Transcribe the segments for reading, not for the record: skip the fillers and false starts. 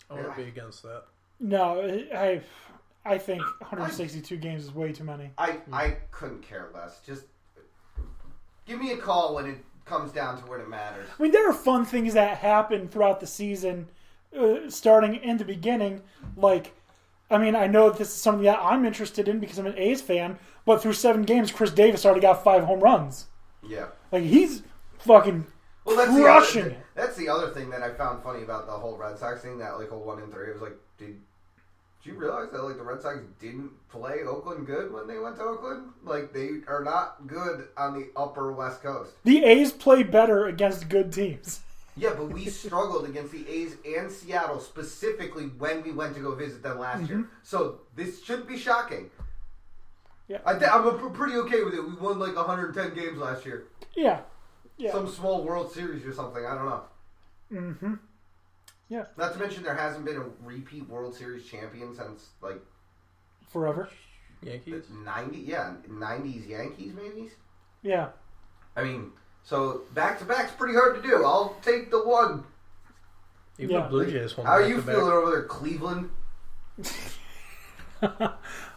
I would be against that. No, I think 162 games is way too many. I couldn't care less. Just give me a call when it comes down to when it matters. I mean, there are fun things that happen throughout the season, starting in the beginning. Like, I mean, I know this is something that I'm interested in because I'm an A's fan, but through 7 games, Chris Davis already got 5 home runs. Yeah. Like, he's fucking crushing it. That's the other thing that I found funny about the whole Red Sox thing, that like whole 1-3. It was like, did you realize that like the Red Sox didn't play Oakland good when they went to Oakland? Like, they are not good on the upper West Coast. The A's play better against good teams. Yeah, but we struggled against the A's and Seattle specifically when we went to go visit them last year. So this shouldn't be shocking. Yeah, I'm pretty okay with it. We won like 110 games last year. Yeah. Some small World Series or something. I don't know. Mm-hmm. Yeah. Not to mention there hasn't been a repeat World Series champion since like forever. Yankees? 90s Yankees maybe? Yeah. I mean, so back-to-back's pretty hard to do. I'll take the one. Even the Blue Jays won. How are you feeling over there, Cleveland?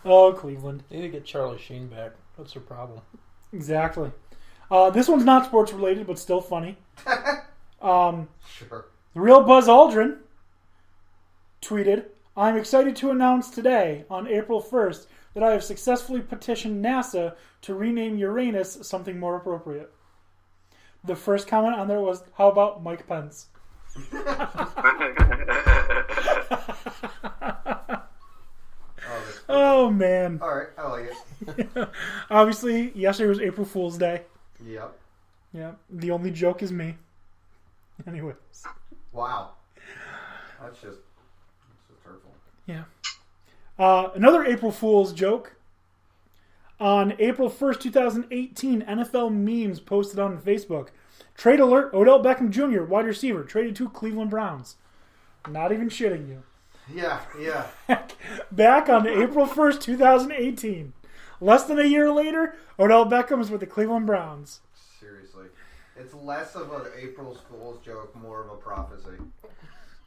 Oh, Cleveland. They need to get Charlie Sheen back. What's their problem? Exactly. This one's not sports related, but still funny. Sure. The real Buzz Aldrin tweeted, "I'm excited to announce today, on April 1st, that I have successfully petitioned NASA to rename Uranus something more appropriate." The first comment on there was, "How about Mike Pence?" Oh, man. All right, I like it. Obviously, yesterday was April Fool's Day. Yep. Yeah, the only joke is me. Anyways. Wow. That's just hurtful. Yeah. Another April Fool's joke. On April 1st, 2018, NFL memes posted on Facebook. Trade alert, Odell Beckham Jr., wide receiver, traded to Cleveland Browns. Not even shitting you. Yeah. Back on April 1st, 2018. Less than a year later, Odell Beckham is with the Cleveland Browns. Seriously. It's less of an April Fool's joke, more of a prophecy.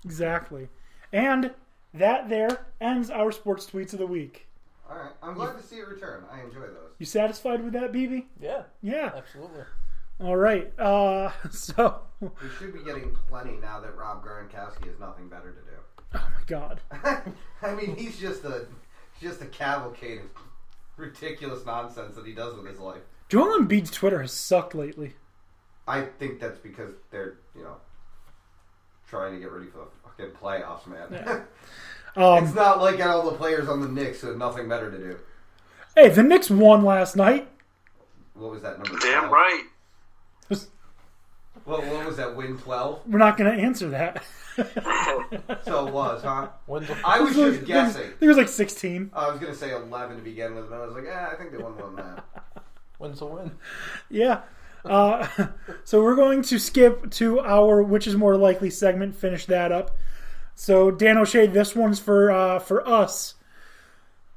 Exactly. And that there ends our sports tweets of the week. All right. I'm glad to see it return. I enjoy those. You satisfied with that, BB? Yeah. Yeah. Absolutely. All right. So We should be getting plenty now that Rob Gronkowski has nothing better to do. oh my God. I mean, he's just a cavalcade of ridiculous nonsense that he does with his life. Joel Embiid's Twitter has sucked lately. I think that's because they're, trying to get ready for the fucking playoffs, man. Yeah. It's not like all the players on the Knicks who have nothing better to do. Hey, the Knicks won last night. What was that number? Damn 12? right. What was that, win 12? We're not going to answer that. So it was, huh? When's I was just guessing. I think it was like 16. I was going to say 11 to begin with, but I was like, I think they won more than that. When's the win? Yeah. So we're going to skip to our which is more likely segment, finish that up. So Dan O'Shea, this one's for us.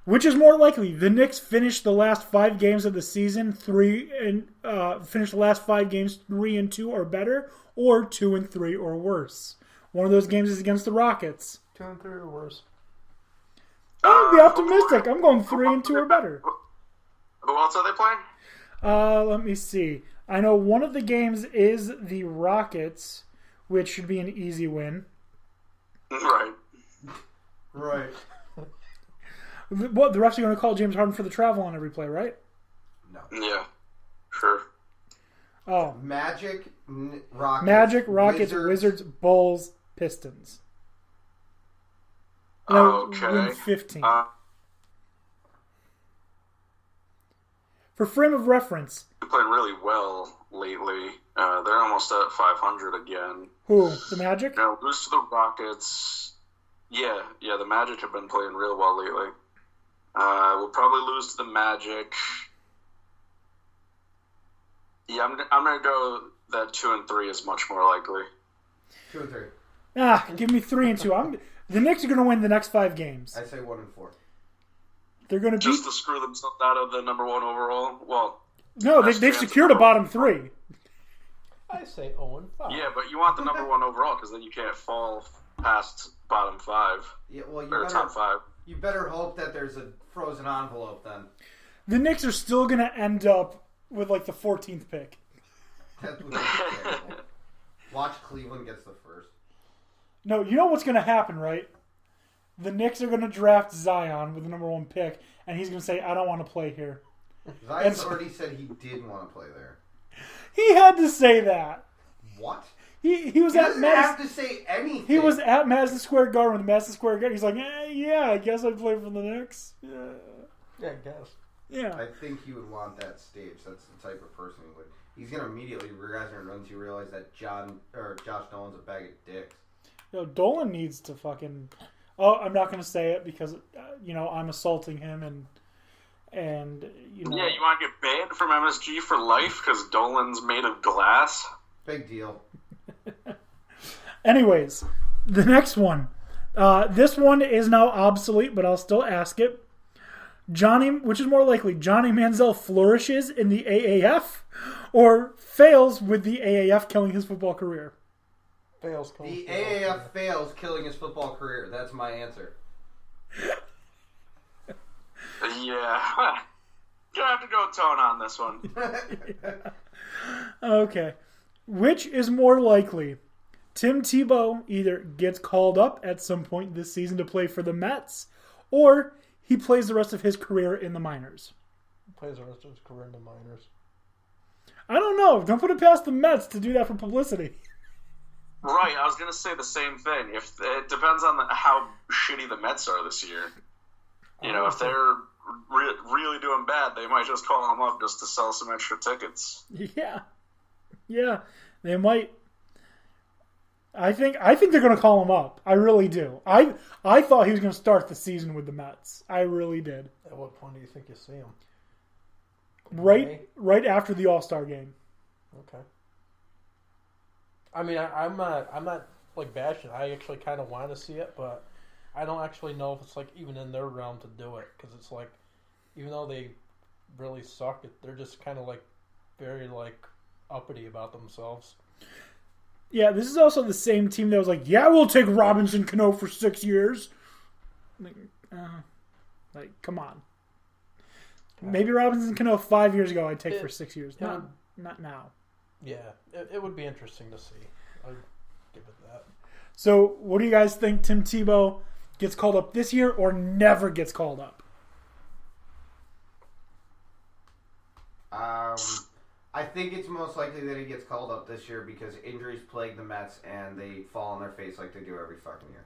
Which is more likely? The Knicks finish the last 5 games of the season 3-2 or better, or 2-3 or worse. One of those games is against the Rockets. 2-3 or worse. I'm be optimistic. I'm going 3-2 or better. Who else are they playing? Let me see. I know one of the games is the Rockets, which should be an easy win. Right. What, the refs are going to call James Harden for the travel on every play, right? No. Yeah. Sure. Oh. Magic, Rockets, Wizards, Bulls, Pistons. Okay. Win 15. For frame of reference. They're playing really well lately. They're almost at 500 again. Who? The Magic? Now, lose to the Rockets. Yeah, the Magic have been playing real well lately. We'll probably lose to the Magic. Yeah, I'm going to go that 2-3 is much more likely. 2-3. Give me 3-2. The Knicks are going to win the next 5 games. I say 1-4. They're going to beat... Just to screw themselves out of the number 1 overall? Well... No, they've secured a bottom 3. I say 0-5. Yeah, but you want the number 1 overall because then you can't fall past bottom 5 Yeah, well, or top 5. You better hope that there's a frozen envelope then. The Knicks are still going to end up with like the 14th pick. That's what I'm saying. Watch Cleveland gets the first. No, you know what's going to happen, right? The Knicks are going to draft Zion with the number 1 pick, and he's going to say, I don't want to play here. Zion's already said he did want to play there. He had to say that. What? He was He at doesn't Madison. have to say anything. He was at Madison Square Garden with Madison Square Garden. He's like, yeah, I guess I'd play for the Knicks. Yeah, I guess. Yeah. I think he would want that stage. That's the type of person he would. He's gonna immediately regret it once you realize that Josh Dolan's a bag of dicks. Dolan needs to fucking. Oh, I'm not gonna say it because I'm assaulting him and Yeah, you want to get banned from MSG for life because Dolan's made of glass? Big deal. Anyways, the next one. This one is now obsolete, but I'll still ask it. Which is more likely, Johnny Manziel flourishes in the AAF or fails with the AAF killing his football career? Fails. The AAF fails, killing his football career. That's my answer. Yeah. Gonna have to go tone on this one. Okay. Which is more likely? Tim Tebow either gets called up at some point this season to play for the Mets, or he plays the rest of his career in the minors. Plays the rest of his career in the minors. I don't know. Don't put it past the Mets to do that for publicity. Right, I was gonna say the same thing. If it depends on how shitty the Mets are this year. If they're really doing bad, they might just call them up just to sell some extra tickets. Yeah, they might. I think they're going to call him up. I really do. I thought he was going to start the season with the Mets. I really did. At what point do you think you see him? Right after the All-Star game. Okay. I mean, I'm not like bashing. I actually kind of want to see it, but I don't actually know if it's like even in their realm to do it, because it's like, even though they really suck, they're just kind of like very like uppity about themselves. Yeah, this is also the same team that was like, yeah, we'll take Robinson Cano for 6 years. Like, come on. Maybe Robinson Cano 5 years ago I'd take for 6 years. Not now. Yeah, it would be interesting to see. I'd give it that. So, what do you guys think? Tim Tebow gets called up this year or never gets called up? I think it's most likely that he gets called up this year because injuries plague the Mets and they fall on their face like they do every fucking year.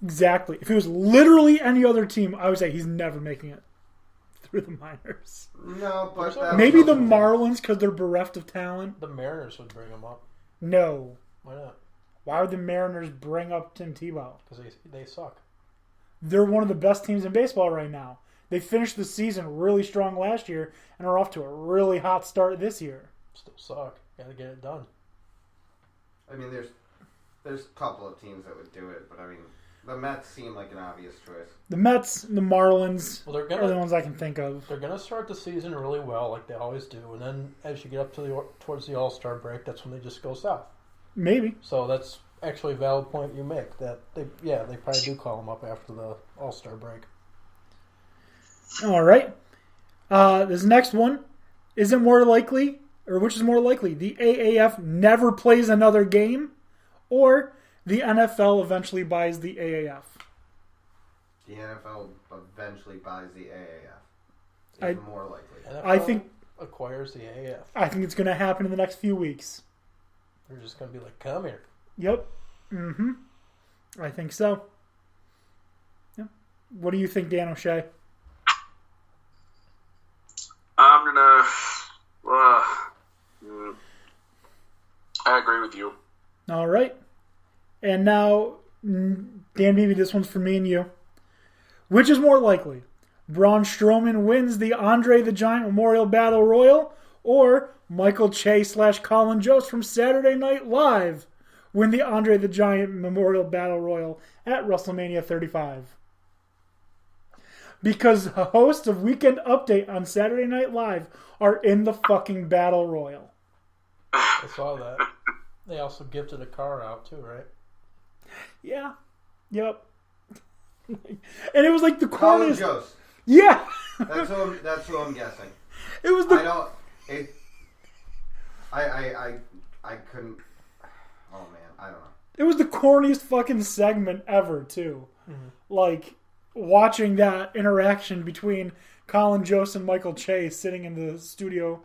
Exactly. If it was literally any other team, I would say he's never making it through the minors. No, but maybe the Marlins because they're bereft of talent. The Mariners would bring him up. No. Why not? Why would the Mariners bring up Tim Tebow? Because they suck. They're one of the best teams in baseball right now. They finished the season really strong last year and are off to a really hot start this year. Still suck. Got to get it done. I mean, there's a couple of teams that would do it, but I mean, the Mets seem like an obvious choice. The Mets, the Marlins are the ones I can think of. They're going to start the season really well, like they always do, and then as you get up to towards the All-Star break, that's when they just go south. Maybe. So that's actually a valid point you make. That they probably do call them up after the All-Star break. All right. This next one isn't more likely, or which is more likely? The AAF never plays another game, or the NFL eventually buys the AAF. The NFL eventually buys the AAF. Even more likely. NFL I think acquires the AAF. I think it's going to happen in the next few weeks. They're just going to be like, come here. Yep. Mm-hmm. I think so. Yep. What do you think, Dan O'Shea? I'm gonna. I agree with you. All right. And now, Dan Beebe, this one's for me and you. Which is more likely? Braun Strowman wins the Andre the Giant Memorial Battle Royal, or Michael Che / Colin Jost from Saturday Night Live win the Andre the Giant Memorial Battle Royal at WrestleMania 35? Because the hosts of Weekend Update on Saturday Night Live are in the fucking Battle Royal. I saw that. They also gifted a car out too, right? Yeah. Yep. And it was like the Colin corniest. Jost. Yeah. That's who I'm guessing. It was the. I don't. I couldn't. Oh man, I don't know. It was the corniest fucking segment ever, too. Mm-hmm. Like, watching that interaction between Colin Jost and Michael Chase sitting in the studio,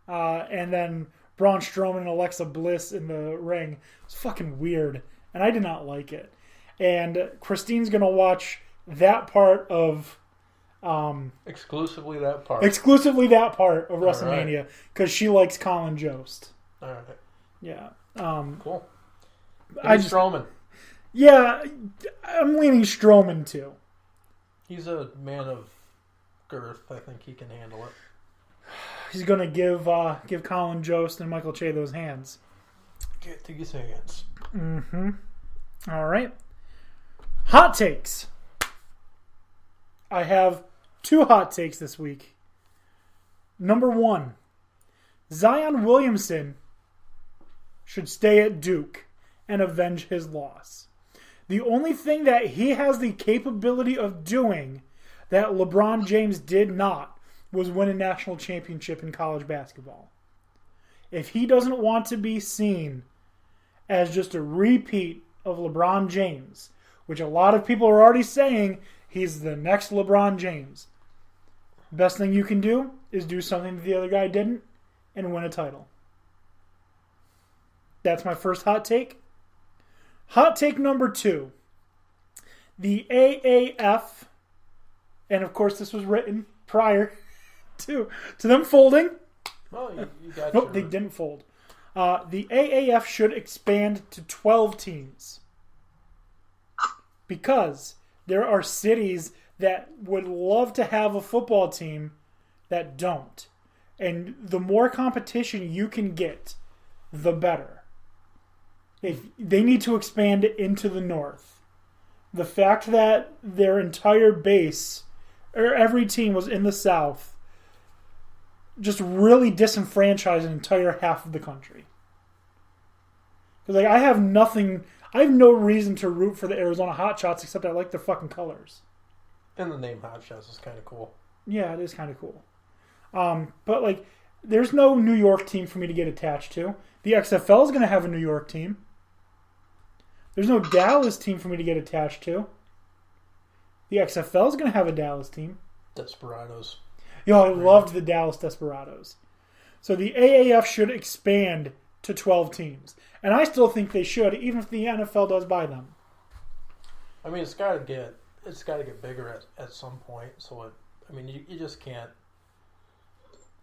and then Braun Strowman and Alexa Bliss in the ring. It's fucking weird, and I did not like it. And Christine's going to watch that part of... exclusively that part. Exclusively that part of WrestleMania, because she likes Colin Jost. All right. Yeah. Cool. Strowman. Yeah, I'm leaning Strowman too. He's a man of girth. I think he can handle it. He's gonna give Colin Jost and Michael Che those hands. Get to his hands. Mm-hmm. All right. Hot takes. I have 2 hot takes this week. Number 1, Zion Williamson should stay at Duke and avenge his loss. The only thing that he has the capability of doing that LeBron James did not was win a national championship in college basketball. If he doesn't want to be seen as just a repeat of LeBron James, which a lot of people are already saying he's the next LeBron James, best thing you can do is do something that the other guy didn't and win a title. That's my first hot take. Hot take number 2. The AAF, and of course this was written prior to them folding. Well, you got Nope, they didn't fold. The AAF should expand to 12 teams. Because there are cities that would love to have a football team that don't. And the more competition you can get, the better. If they need to expand into the north. The fact that their entire base, or every team was in the south, just really disenfranchised an entire half of the country. Because I have no reason to root for the Arizona Hotshots except I like their fucking colors. And the name Hotshots is kind of cool. Yeah, it is kind of cool. But there's no New York team for me to get attached to. The XFL is going to have a New York team. There's no Dallas team for me to get attached to. The XFL is going to have a Dallas team. Desperados. I loved the Dallas Desperados. So the AAF should expand to 12 teams. And I still think they should, even if the NFL does buy them. I mean, it's got to get bigger at some point. So, you just can't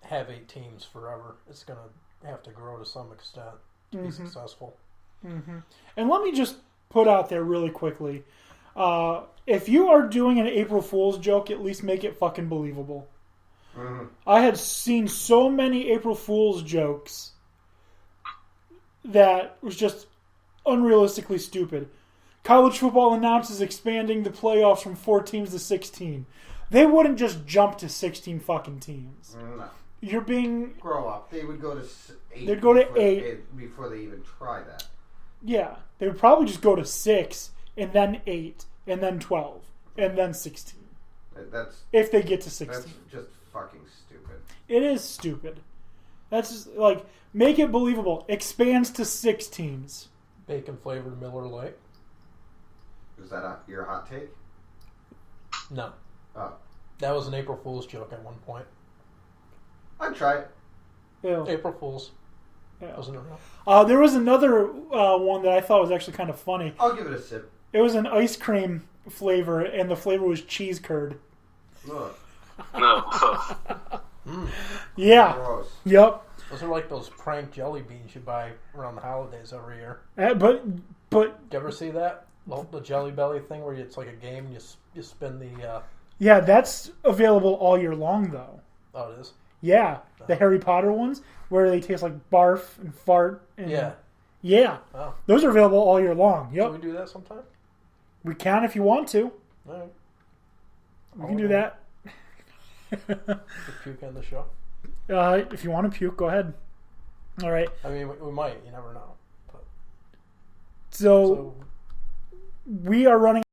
have 8 teams forever. It's going to have to grow to some extent to be successful. Mm-hmm. And let me just put out there really quickly, if you are doing an April Fool's joke, at least make it fucking believable. Mm-hmm. I had seen so many April Fool's jokes that was just unrealistically stupid. College football announces expanding the playoffs from 4 teams to 16. They wouldn't just jump to 16 fucking teams. No. You're being... Grow up. They would go to 8. They'd go to 8. Before they even try that. Yeah. They would probably just go to 6, and then 8, and then 12, and then 16. If they get to 16. That's just fucking stupid. It is stupid. That's just, make it believable. Expands to 6 teams. Bacon flavored Miller Lite. Is that your hot take? No. Oh. That was an April Fool's joke at one point. I'd try it. Ew. April Fool's. Yeah. Wasn't it real? There was another one that I thought was actually kind of funny. I'll give it a sip. It was an ice cream flavor, and the flavor was cheese curd. Look. No. Yeah. Gross. Yep. Those are like those prank jelly beans you buy around the holidays every year. But you ever see that? The Jelly Belly thing where it's like a game and you spin the... Yeah, that's available all year long, though. Oh, it is? Yeah. The Harry Potter ones, where they taste like barf and fart. And, yeah. Yeah. Oh. Those are available all year long. Yep. Can we do that sometime? We can if you want to. All right. We can do that. Puke on the show? If you want to puke, go ahead. All right. I mean, we might. You never know. But... So we are running